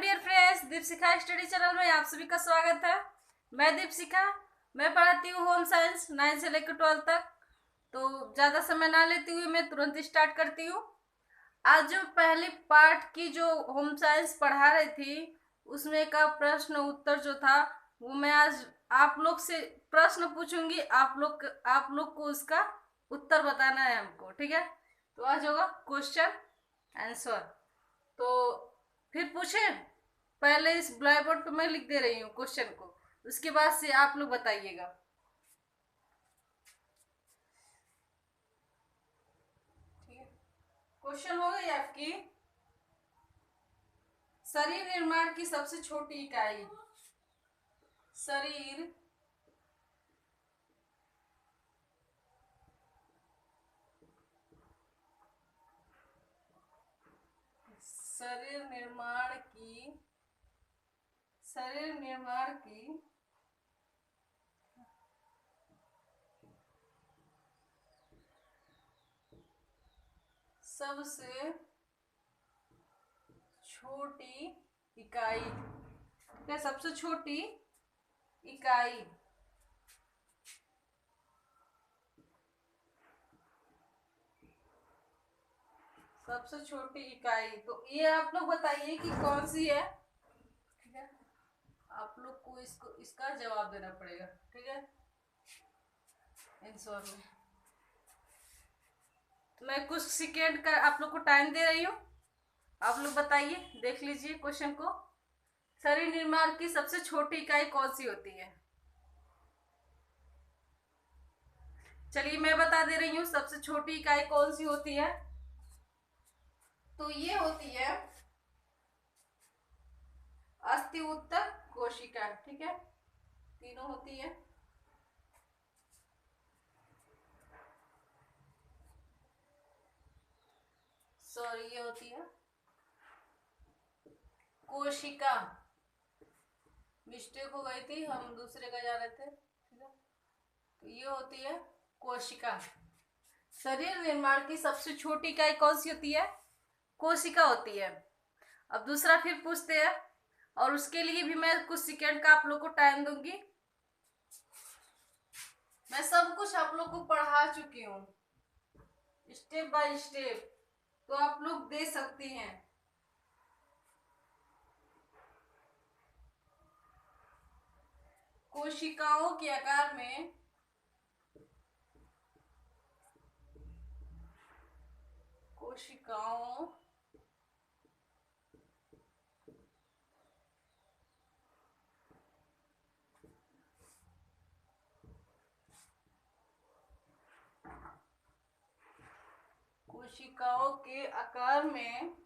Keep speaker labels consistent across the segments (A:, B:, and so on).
A: Dear friends, Deepshikha study channel में आप सभी का स्वागत है। मैं दीपशिखा। मैं पढ़ाती हूँ होम साइंस 9 से लेकर 12 तक। तो ज़्यादा समय ना लेती हुई मैं तुरंत स्टार्ट करती हूँ। आज जो पहली पार्ट की जो होम साइंस पढ़ा रही थी उसमें का प्रश्न उत्तर जो था वो मैं आज आप लोग से प्रश्न पूछूंगी। आप लोग को उसका उत्तर बताना है हमको, ठीक है। तो आज होगा क्वेश्चन आंसर। तो फिर पूछे, पहले इस ब्लैक बोर्ड पे मैं लिख दे रही हूँ क्वेश्चन को, उसके बाद से आप लोग बताइएगा। ठीक है, क्वेश्चन हो गई आपकी। शरीर निर्माण की सबसे छोटी इकाई। शरीर शरीर निर्माण की शरीर निर्माण की सबसे छोटी इकाई। क्या सबसे छोटी इकाई? सबसे छोटी इकाई, तो ये आप लोग बताइए कि कौन सी है। ठीक है, आप लोग को इसका जवाब देना पड़ेगा। ठीक है, आंसर में तो मैं कुछ सेकेंड का आप लोग को टाइम दे रही हूँ। आप लोग बताइए, देख लीजिए क्वेश्चन को। शरीर निर्माण की सबसे छोटी इकाई कौन सी होती है? चलिए मैं बता दे रही हूँ सबसे छोटी इकाई कौन सी होती है। तो ये होती है अस्थि उत्तक कोशिका। ठीक है, तीनों होती है। सॉरी, ये होती है कोशिका। मिस्टेक हो गई थी, हम दूसरे का जा रहे थे। ठीक है, तो ये होती है कोशिका। शरीर निर्माण की सबसे छोटी इकाई कौन सी होती है? कोशिका होती है। अब दूसरा फिर पूछते हैं, और उसके लिए भी मैं कुछ सेकेंड का आप लोग को टाइम दूंगी। मैं सब कुछ आप लोग को पढ़ा चुकी हूँ स्टेप बाय स्टेप, तो आप लोग दे सकती हैं। कोशिकाओं के आकार में कोशिकाओं कोशिकाओं के आकार में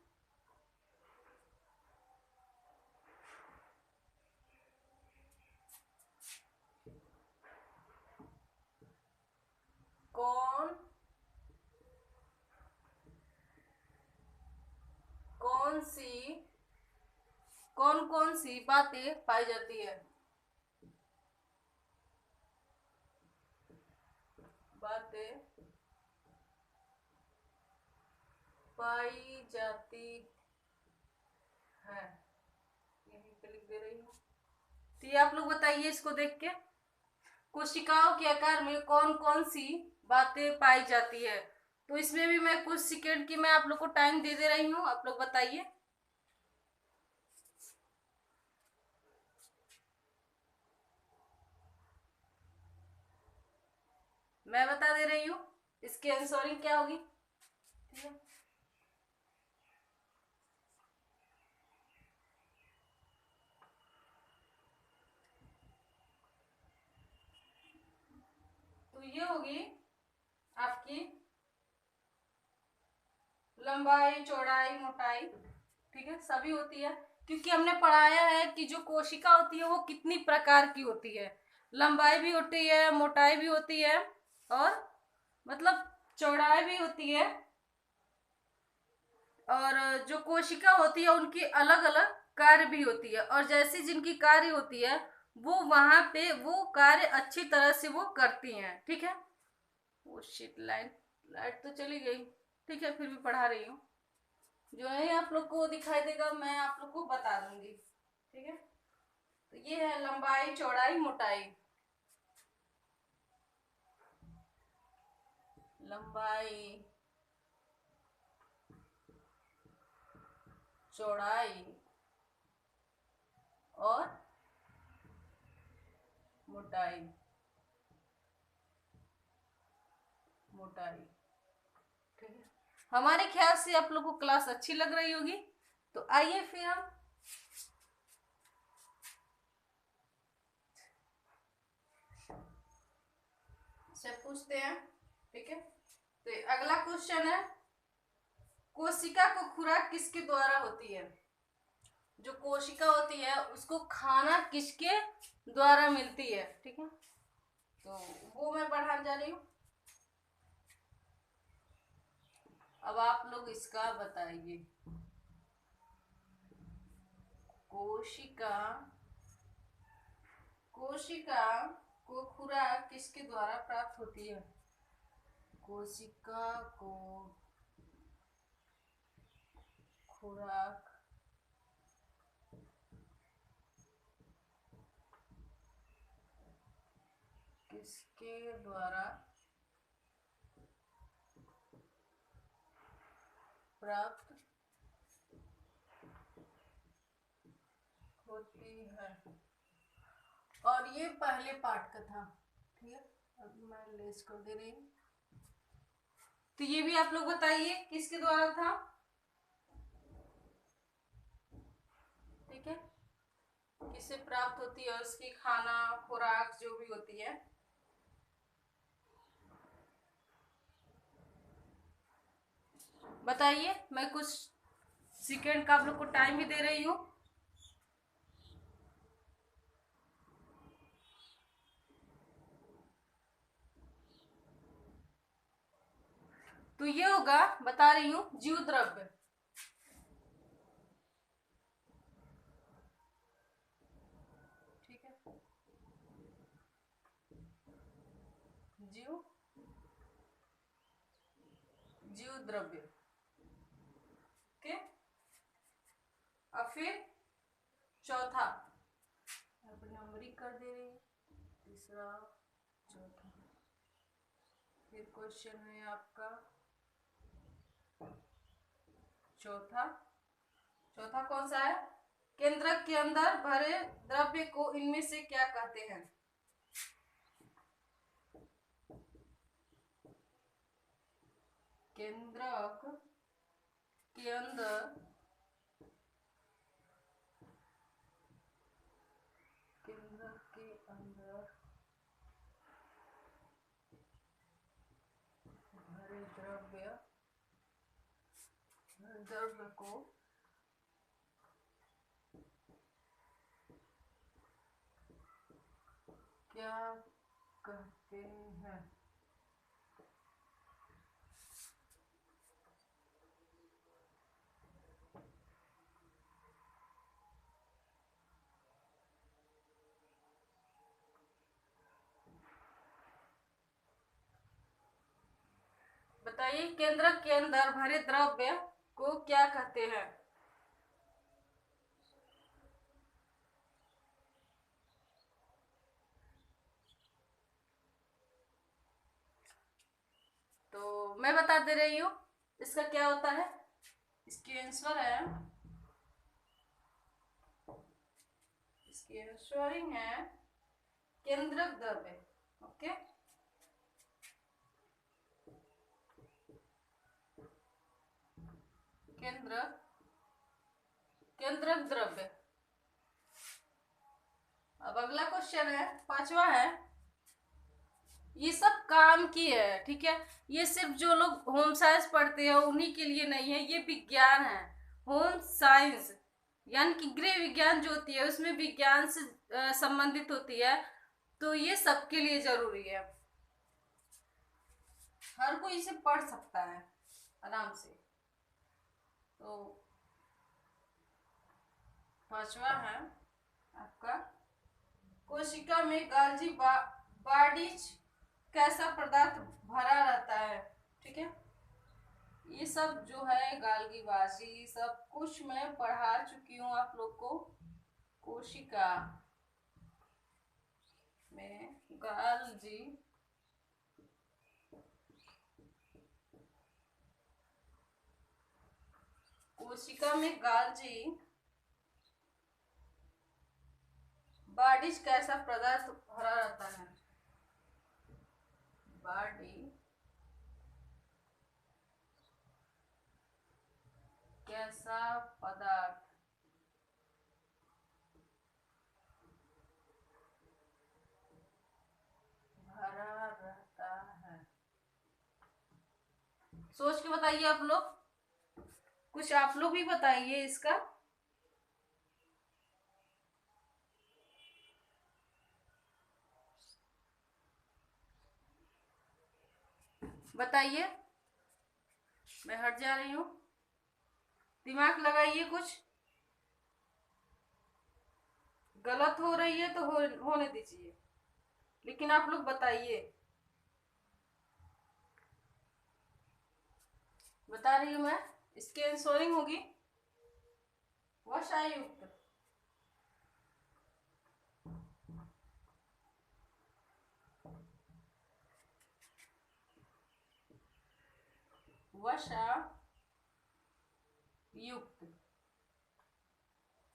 A: कौन कौन सी कौन कौन सी बातें पाई जाती है? बातें पाई जाती है, यहीं पे लिख दे रही हूँ। तो ये आप लोग बताइए इसको देख के, कोशिकाओं के आकार में कौन कौन सी बातें पाई जाती है। तो इसमें भी मैं कुछ सेकेंड की मैं आप लोग को टाइम दे दे रही हूँ। आप लोग बताइए। मैं बता दे रही हूँ इसकी आंसरिंग क्या होगी। ठीक है, तो ये होगी आपकी लंबाई, चौड़ाई, मोटाई। ठीक है, सभी होती है, क्योंकि हमने पढ़ाया है कि जो कोशिका होती है वो कितनी प्रकार की होती है। लंबाई भी होती है, मोटाई भी होती है, और मतलब चौड़ाई भी होती है। और जो कोशिका होती है उनकी अलग अलग कार्य भी होती है, और जैसी जिनकी कार्य होती है वो वहां पे वो कार्य अच्छी तरह से वो करती हैं। ठीक है, वो शिट, लाइट लाइट तो चली गई। ठीक है, फिर भी पढ़ा रही हूँ। जो है आप लोग को दिखाई देगा, मैं आप लोग को बता दूंगी। ठीक है, तो ये है लंबाई, चौड़ाई, मोटाई। लंबाई, चौड़ाई और मोटाई। मोटाई, ठीक है। हमारे ख्याल से आप लोग को क्लास अच्छी लग रही होगी, तो आइए फिर हम से पूछते हैं। ठीक है, तो अगला क्वेश्चन है, कोशिका को खुराक किसके द्वारा होती है? जो कोशिका होती है उसको खाना किसके द्वारा मिलती है? ठीक है, तो वो मैं पढ़ाने जा रही हूँ। अब आप लोग इसका बताइए, कोशिका कोशिका को खुराक किसके द्वारा प्राप्त होती है? कोशिका को खुराक किसके द्वारा प्राप्त होती है? और ये पहले पार्ट का था। ठीक है, अब मैं लेस कर दे रही हूँ। तो ये भी आप लोग बताइए किसके द्वारा था? ठीक है, किससे प्राप्त होती है उसकी खाना, खुराक जो भी होती है। बताइए, मैं कुछ सेकंड का आप लोग को टाइम भी दे रही हूँ। तो ये होगा, बता रही हूँ, जीव द्रव्य। ठीक है, जीव जीव द्रव्य। ओके, अब फिर चौथा नंबरिंग कर दे रही, तीसरा, चौथा। फिर क्वेश्चन है आपका चौथा। चौथा कौन सा है? केंद्रक के अंदर भरे द्रव्य को इनमें से क्या कहते हैं? केंद्रक के अंदर भरे द्रव्य को क्या कहते हैं? बताइए, केंद्रक के अंदर भरे द्रव्य को क्या कहते हैं? तो मैं बता दे रही हूँ इसका क्या होता है। इसकी आंसर है, इसकी आंसरिंग है केंद्रक द्रव्य। ओके, केंद्रक द्रव्य। अब अगला क्वेश्चन है, पांचवा है, ये सब काम की है। ठीक है, ये सिर्फ जो लोग होम साइंस पढ़ते हैं उन्हीं के लिए नहीं है, ये विज्ञान है। होम साइंस यानी कि गृह विज्ञान जो होती है उसमें विज्ञान से संबंधित होती है, तो ये सबके लिए जरूरी है। हर कोई इसे पढ़ सकता है आराम से। तो पांचवा है आपका, कोशिका में गाल्जी बाडीज कैसा पदार्थ भरा रहता है? ठीक है, ये सब जो है गालगीबाजी सब कुछ मैं पढ़ा चुकी हूँ आप लोग को। कोशिका में गालजी कोशिका में गालजी बाडिश कैसा पदार्थ भरा रहता है? बाडी कैसा पदार्थ भरा रहता है? सोच के बताइए आप लोग, कुछ आप लोग भी बताइए इसका। बताइए, मैं हट जा रही हूँ, दिमाग लगाइए। कुछ गलत हो रही है तो होने दीजिए, लेकिन आप लोग बताइए। बता रही हूँ मैं, इसकी आंसरिंग होगी वशायुक्त। वशायुक्त,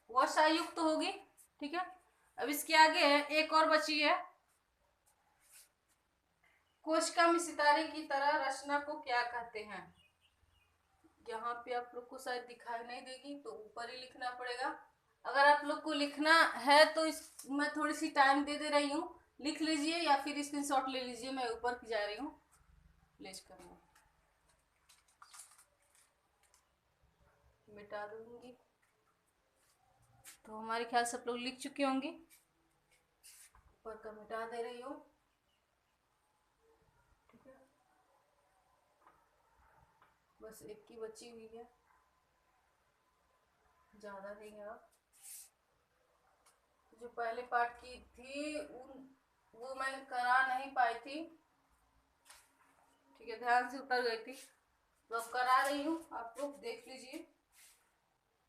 A: वशायुक्त होगी। ठीक है, अब इसके आगे एक और बची है। कोशिका में सितारे की तरह रचना को क्या कहते हैं? यहाँ पे आप लोग को शायद दिखाई नहीं देगी तो ऊपर ही लिखना पड़ेगा। अगर आप लोग को लिखना है तो इस मैं थोड़ी सी टाइम दे रही हूँ, लिख लीजिए या फिर स्क्रीनशॉट ले लीजिए। मैं ऊपर की जा रही हूँ, प्लेस करना मिटा दूंगी। तो हमारे ख्याल से आप लोग लिख चुके होंगे। ऊपर का मिटा दे रही हूँ। ठीक है, बस एक की बची हुई है, ज्यादा नहीं है। आप जो पहले पार्ट की थी वो मैं करा नहीं पाई थी। ठीक है, ध्यान से उतर गई थी, तो अब करा रही हूँ, आप लोग देख लीजिए।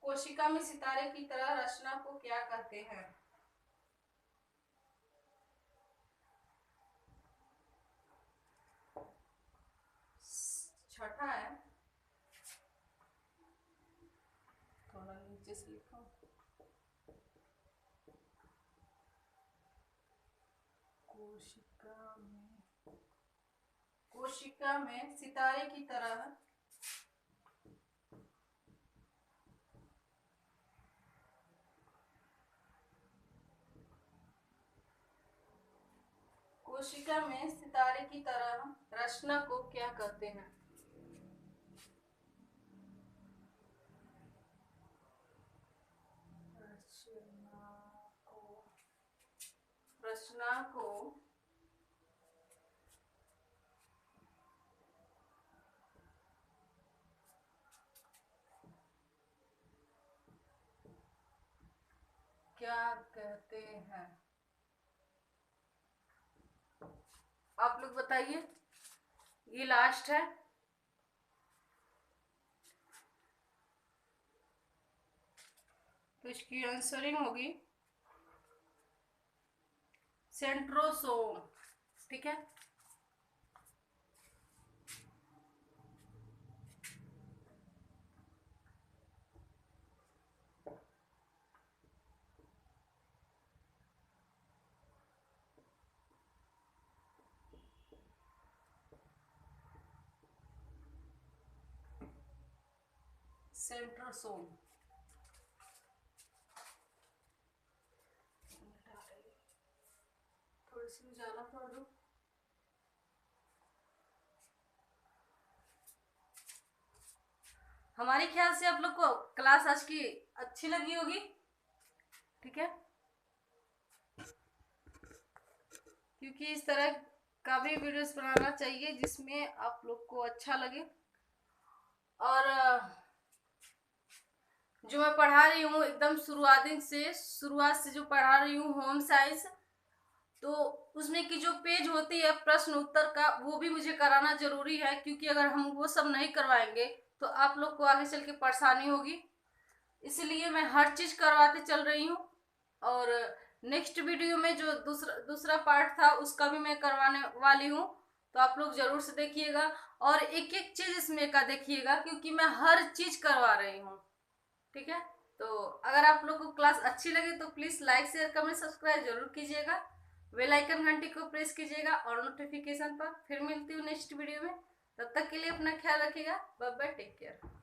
A: कोशिका में सितारे की तरह रचना को क्या कहते हैं? छठा है, थोड़ा नीचे से लिखो। कोशिका में सितारे की तरह कोशिका में सितारे की तरह रचना को क्या कहते हैं? रचना को क्या कहते हैं? आप लोग बताइए, ये लास्ट है। तो इसकी आंसरिंग होगी सेंट्रोसोम। ठीक है, सेंट्रोसोम। थोड़ी सी उजाला कर दो। हमारे ख्याल से आप लोग को क्लास आज की अच्छी लगी होगी। ठीक है, क्योंकि इस तरह का भी वीडियोस बनाना चाहिए जिसमें आप लोग को अच्छा लगे। और जो मैं पढ़ा रही हूँ एकदम शुरुआत से जो पढ़ा रही हूँ होम साइंस, तो उसमें की जो पेज होती है प्रश्न उत्तर का, वो भी मुझे कराना जरूरी है, क्योंकि अगर हम वो सब नहीं करवाएंगे तो आप लोग को आगे चल के परेशानी होगी। इसलिए मैं हर चीज करवाते चल रही हूँ। और नेक्स्ट वीडियो में जो दूसरा पार्ट था उसका भी मैं करवाने वाली हूँ, तो आप लोग जरूर से देखिएगा और एक एक चीज इसमें का देखिएगा, क्योंकि मैं हर चीज करवा रही हूँ। ठीक है, तो अगर आप लोग को क्लास अच्छी लगे तो please like share comment subscribe जरूर कीजिएगा, बेल आइकन घंटी को प्रेस कीजिएगा और नोटिफिकेशन पर। फिर मिलती हूँ नेक्स्ट वीडियो में, तब तक के लिए अपना ख्याल रखिएगा। Bye bye, take care.